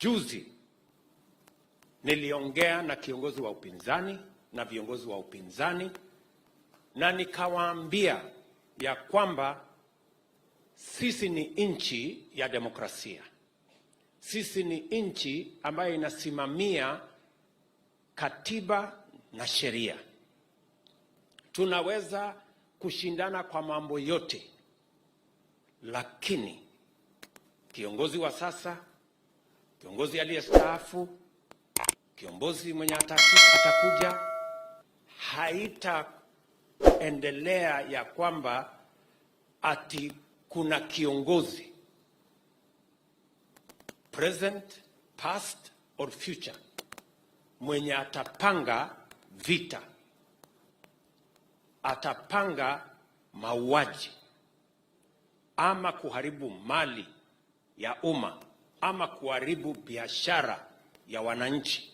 Juzi niliongea na kiongozi wa upinzani na viongozi wa upinzani na nikawaambia ya kwamba sisi ni nchi ya demokrasia. Sisi ni nchi ambayo inasimamia katiba na sheria. Tunaweza kushindana kwa mambo yote, lakini kiongozi wa sasa, kiongozi aliyestaafu, kiongozi mwenye atakuja, haitaendelea ya kwamba ati kuna kiongozi present, past or future mwenye atapanga vita, atapanga mauaji ama kuharibu mali ya umma ama kuharibu biashara ya wananchi.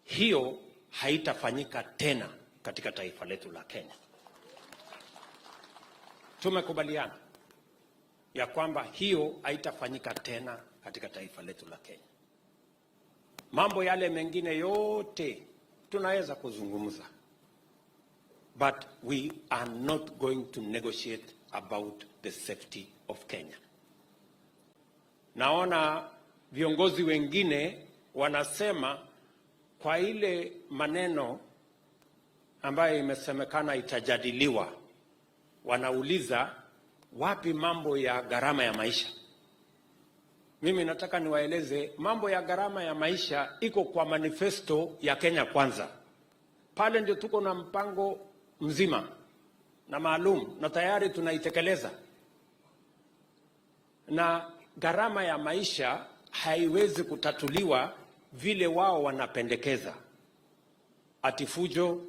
Hiyo haitafanyika tena katika taifa letu la Kenya. Tumekubaliana ya kwamba hiyo haitafanyika tena katika taifa letu la Kenya. Mambo yale mengine yote tunaweza kuzungumza, but we are not going to negotiate about the safety of Kenya. Naona viongozi wengine wanasema kwa ile maneno ambayo imesemekana itajadiliwa, wanauliza wapi mambo ya gharama ya maisha. Mimi nataka niwaeleze mambo ya gharama ya maisha iko kwa manifesto ya Kenya Kwanza. Pale ndio tuko na mpango mzima na maalum na tayari tunaitekeleza. Na gharama ya maisha haiwezi kutatuliwa vile wao wanapendekeza. Atifujo,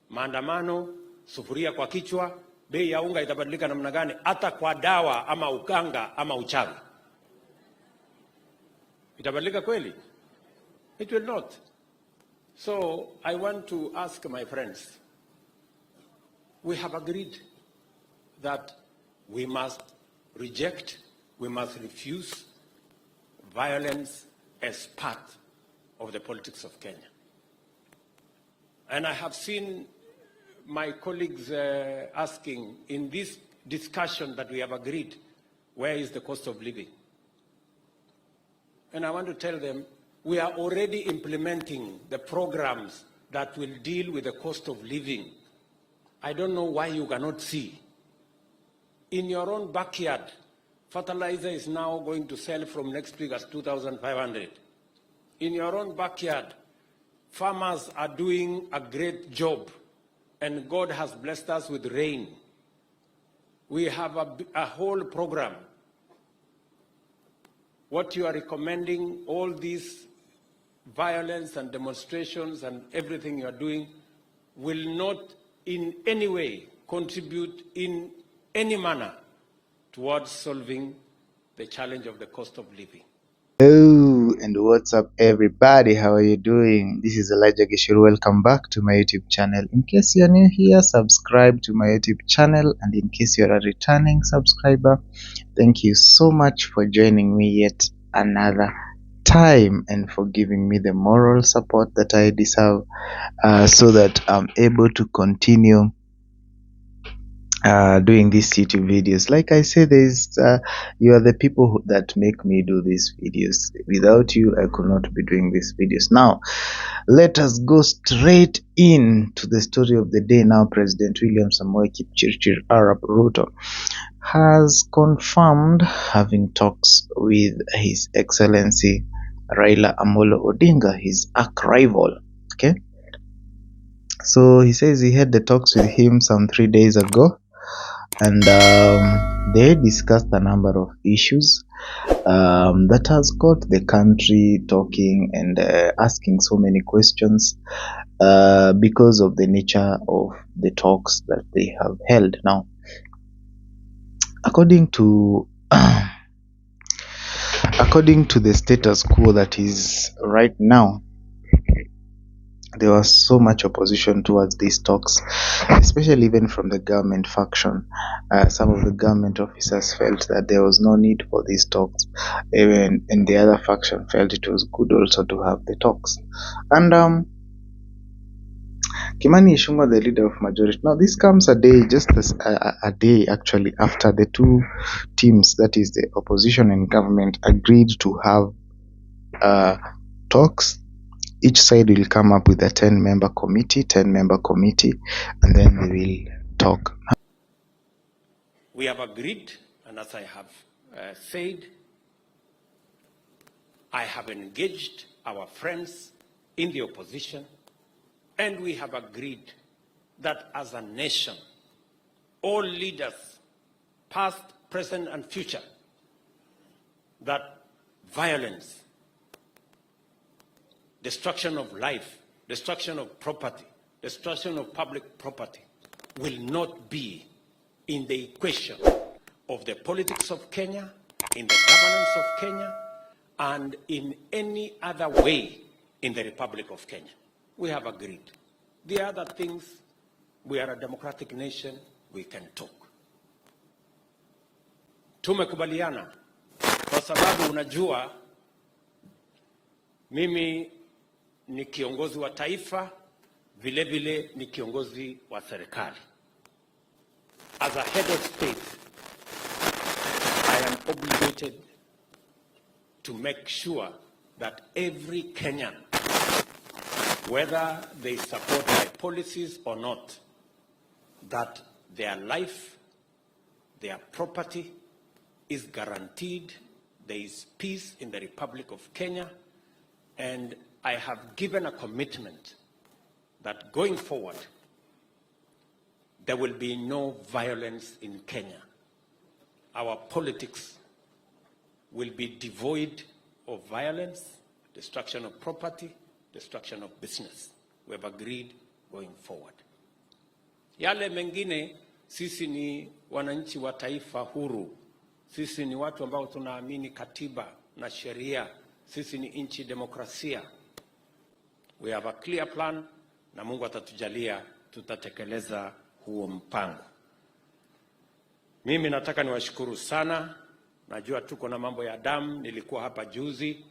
maandamano, sufuria kwa kichwa, bei ya unga itabadilika namna gani? Hata kwa dawa ama uganga ama uchawi itabadilika kweli? It will not. So I want to ask my friends, we have agreed that we must reject, we must refuse violence as part of the politics of Kenya. And I have seen my colleagues asking in this discussion that we have agreed, where is the cost of living? And I want to tell them, we are already implementing the programs that will deal with the cost of living. I don't know why you cannot see. In your own backyard, fertilizer is now going to sell from next week as 2,500. In your own backyard, farmers are doing a great job, and God has blessed us with rain. We have a whole program. What you are recommending, all these violence and demonstrations and everything you are doing, will not in any way contribute in any manner towards solving the challenge of the cost of living. Hello and what's up everybody, how are you doing? This is Elijah Gichuru. Welcome back to my YouTube channel. In case you're new here, subscribe to my YouTube channel, and in case you're a returning subscriber, thank you so much for joining me yet another time and for giving me the moral support that I deserve, so that I'm able to continue doing these YouTube videos. Like I say, you are the people that make me do these videos. Without you, I could not be doing these videos. Now, let us go straight into the story of the day. Now, President William Gichuru Arab Ruto has confirmed having talks with His Excellency Raila Odinga, his arch rival. Okay, so he says he had the talks with him some 3 days ago, and they discussed a number of issues that has got the country talking and asking so many questions because of the nature of the talks that they have held. Now, according to the status quo that is right now, there was so much opposition towards these talks, especially even from the government faction. Some of the government officers felt that there was no need for these talks, even and the other faction felt it was good also to have the talks. And Kimani Ichung'wah, the leader of majority. Now, this comes a day, just as a day actually, after the two teams, that is the opposition and government, agreed to have talks. Each side will come up with a 10-member committee, and then they will talk. We have agreed, and as I have said, I have engaged our friends in the opposition, and we have agreed that as a nation, all leaders, past, present, and future, that violence, destruction of life, destruction of property, destruction of public property will not be in the equation of the politics of Kenya, in the governance of Kenya, and in any other way in the Republic of Kenya. We have agreed. The other things, we are a democratic nation, we can talk. Tumekubaliana kwa sababu unajua mimi ni kiongozi wa taifa, vile vile ni kiongozi wa serikali. As a head of state, I am obligated to make sure that every Kenyan, whether they support my policies or not, that their life, their property is guaranteed, there is peace in the Republic of Kenya, and I have given a commitment that going forward, there will be no violence in Kenya. Our politics will be devoid of violence, destruction of property, destruction of business. We have agreed going forward. Yale mengine, sisi ni wananchi wa taifa huru. Sisi ni watu ambao tunaamini katiba na sheria. Sisi ni nchi demokrasia. We have a clear plan, na Mungu atatujalia tutatekeleza huo mpango. Mimi nataka niwashukuru sana. Najua tuko na mambo ya damu, nilikuwa hapa juzi,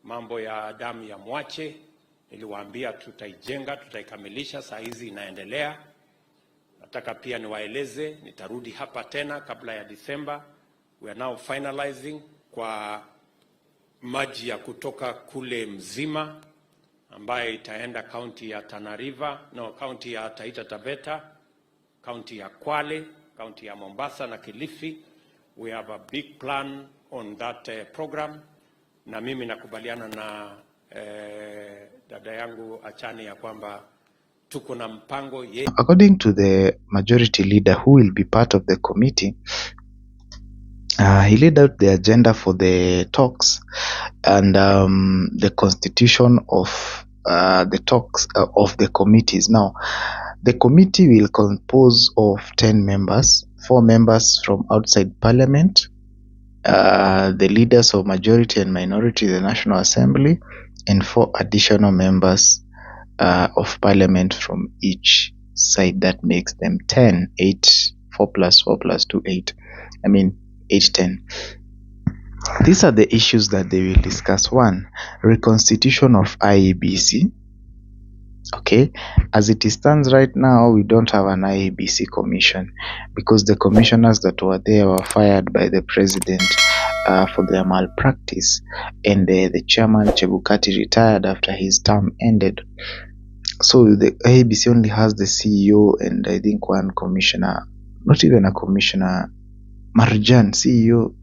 mambo ya damu ya Mwache, niliwaambia tutaijenga, tutaikamilisha, saa hizi inaendelea. Nataka pia niwaeleze, nitarudi hapa tena kabla ya Disemba. We are now finalizing kwa maji ya kutoka kule Mzima, ambaye itaenda kaunti ya Tana River, kaunti ya Taita Taveta, kaunti ya Kwale, kaunti ya Mombasa na Kilifi. We have a big plan on that program, na mimi nakubaliana na dada yangu Achani ya kwamba tuko na mpango. According to the majority leader who will be part of the committee, he laid out the agenda for the talks and the constitution of the talks of the committees. Now, the committee will compose of 10 members, 4 members from outside parliament, the leaders of majority and minority, the National Assembly, and 4 additional members of parliament from each side. That makes them 10, 8, 4 plus 4 plus 2, 8. I mean, 8, 10. These are the issues that they will discuss. 1, reconstitution of IEBC. Okay, as it stands right now, we don't have an IEBC commission because the commissioners that were there were fired by the president for their malpractice, and the chairman Chebukati retired after his term ended. So the IEBC only has the CEO and I think 1 commissioner, not even a commissioner, Marjan, CEO,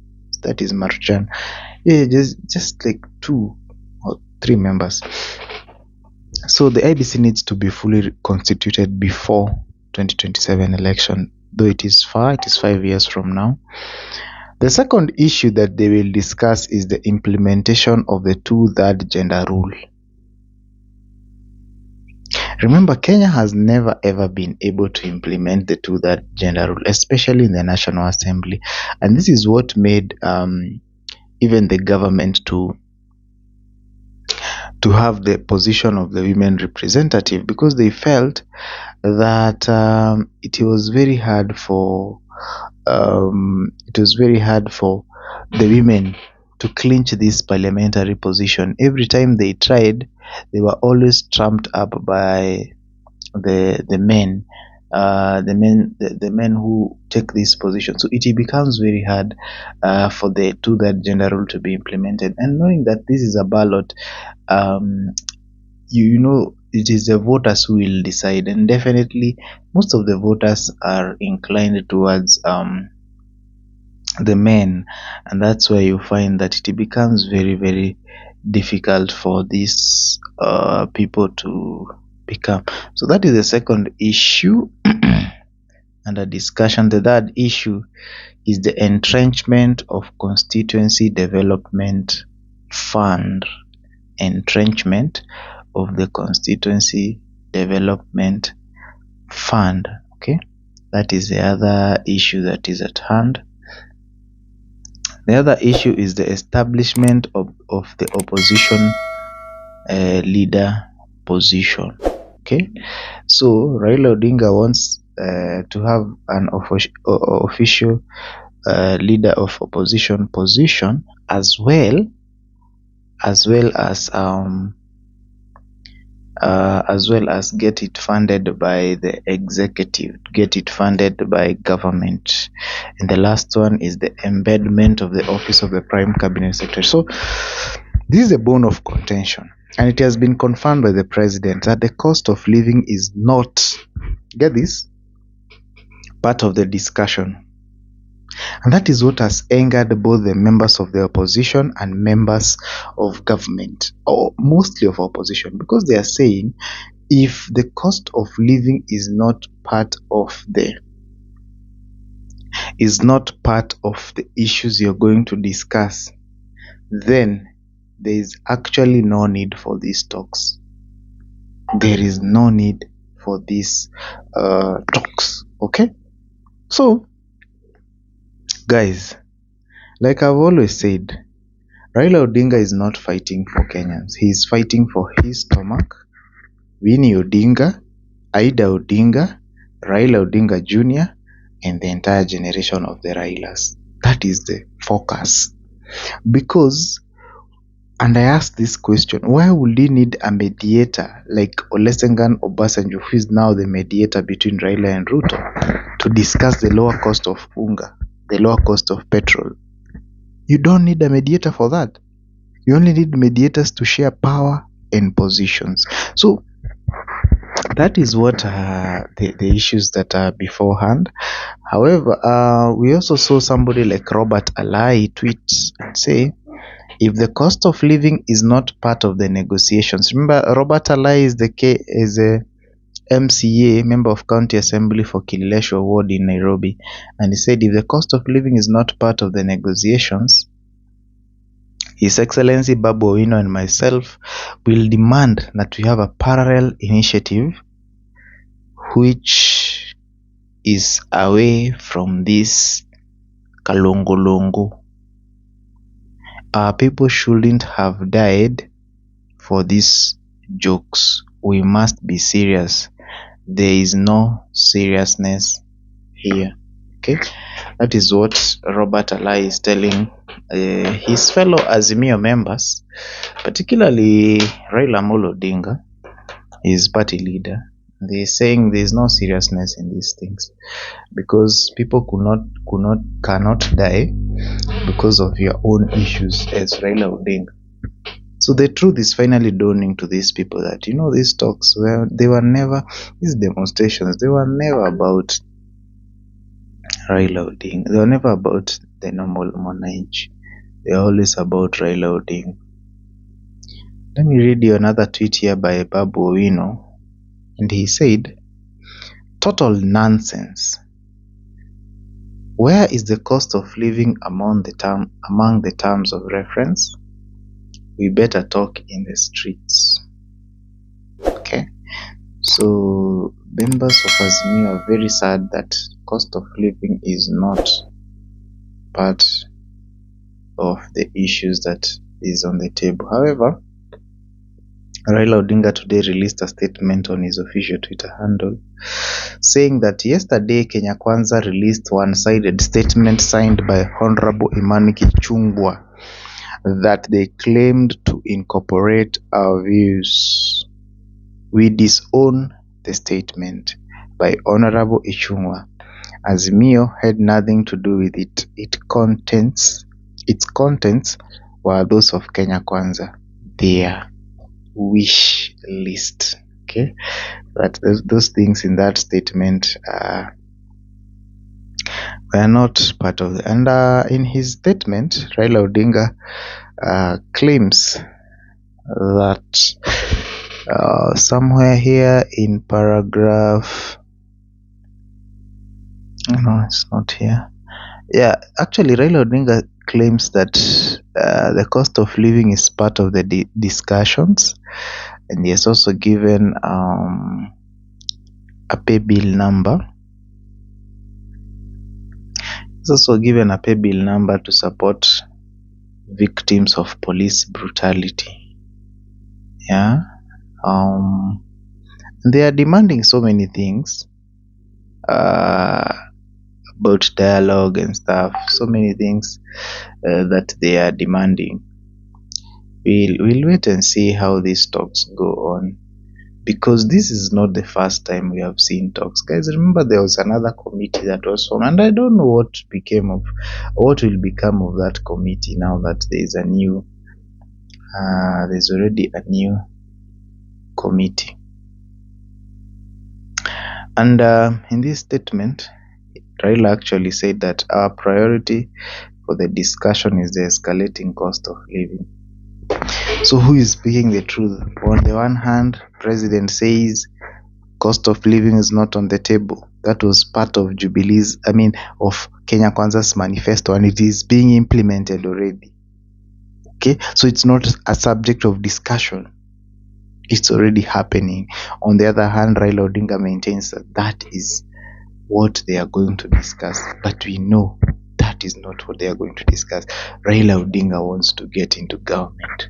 that is Marjan. Yeah, just like 2 or 3 members. So the IEBC needs to be fully constituted before 2027 election, though it is far, it is 5 years from now. The second issue that they will discuss is the implementation of the 2/3 gender rule. Remember, Kenya has never ever been able to implement the 2/3 gender rule, especially in the National Assembly. And this is what made even the government to to have the position of the women representative, because they felt that it was very hard for the women to clinch this parliamentary position. Every time they tried, they were always trumped up by the men, the men who take this position. So it becomes very hard for the two-third gender rule to be implemented. And knowing that this is a ballot, you know it is the voters who will decide, and definitely most of the voters are inclined towards the men, and that's why you find that it becomes very, very difficult for these people to become. So that is the second issue under discussion. The third issue is the entrenchment of constituency development fund. Entrenchment of the constituency development fund. Okay, that is the other issue that is at hand. The other issue is the establishment of the opposition leader position. Okay, so Raila Odinga wants to have an official leader of opposition position, as well as get it funded by the executive, get it funded by government. And the last one is the embedment of the office of the prime cabinet secretary. So this is a bone of contention, and it has been confirmed by the president that the cost of living is not, get this, part of the discussion. And that is what has angered both the members of the opposition and members of government, or mostly of opposition, because they are saying, if the cost of living is not part of the issues you're going to discuss, then there is actually no need for these talks. There is no need for these talks. Okay, so guys, like I've always said, Raila Odinga is not fighting for Kenyans. He is fighting for his stomach. Winnie Odinga, Ida Odinga, Raila Odinga Jr., and the entire generation of the Railas. That is the focus. Because, and I asked this question, why would he need a mediator like Olusegun Obasanjo, who is now the mediator between Raila and Ruto, to discuss the lower cost of unga, the lower cost of petrol? You don't need a mediator for that. You only need mediators to share power and positions. So that is what the issues that are beforehand. However, we also saw somebody like Robert Alai tweet and say, if the cost of living is not part of the negotiations. Remember, Robert Alai is a MCA, member of County Assembly for Kileleshwa Ward in Nairobi, and he said, if the cost of living is not part of the negotiations, His Excellency Babu Owino and myself will demand that we have a parallel initiative which is away from this kalongolongo. Our people shouldn't have died for these jokes. We must be serious. There is no seriousness here. Okay, that is what Robert Alai is telling his fellow Azimio members, particularly Raila Amolo Odinga, his party leader. They're saying there is no seriousness in these things because people cannot die because of your own issues as Raila Odinga. So the truth is finally dawning to these people that, these talks these demonstrations, they were never about Raila Odinga. They were never about the normal Mwananchi. They are always about Raila Odinga. Let me read you another tweet here by Babu Owino. And he said, total nonsense. Where is the cost of living among the terms of reference? We better talk in the streets. Okay. So members of Azimio are very sad that cost of living is not part of the issues that is on the table. However, Raila Odinga today released a statement on his official Twitter handle saying that yesterday Kenya Kwanza released one-sided statement signed by Honorable Imani Kichungwa that they claimed to incorporate our views. We disown the statement by Honorable Ichungwa. Azimio had nothing to do with it. Its contents were those of Kenya Kwanza, their wish list. Okay, that those things in that statement were not part of it. And in his statement, Raila Odinga claims that somewhere here in paragraph, no, it's not here. Yeah, actually, Raila Odinga claims that the cost of living is part of the discussions, and he has also given a pay bill number. He's also given a pay bill number to support victims of police brutality. Yeah, they are demanding so many things about dialogue and stuff. So many things that they are demanding. We'll wait and see how these talks go on, because this is not the first time we have seen talks. Guys, remember there was another committee that was formed, and I don't know what will become of that committee now that there's already a new committee. And in this statement, Raila actually said that our priority for the discussion is the escalating cost of living. So who is speaking the truth? On the one hand, President says cost of living is not on the table. That was part of of Kenya Kwanza's manifesto, and it is being implemented already. Okay, so it's not a subject of discussion. It's already happening. On the other hand, Raila Odinga maintains that is what they are going to discuss, but we know that is not what they are going to discuss. Raila Odinga wants to get into government,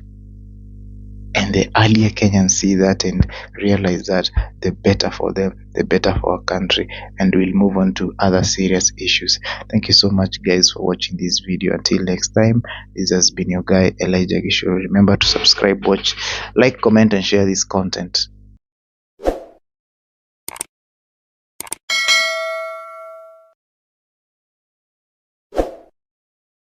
and the earlier Kenyans see that and realize that, the better for them, the better for our country, and we'll move on to other serious issues. Thank you so much, guys, for watching this video. Until next time, this has been your guy Elijah Gichuru. Remember to subscribe, watch, like, comment, and share this content.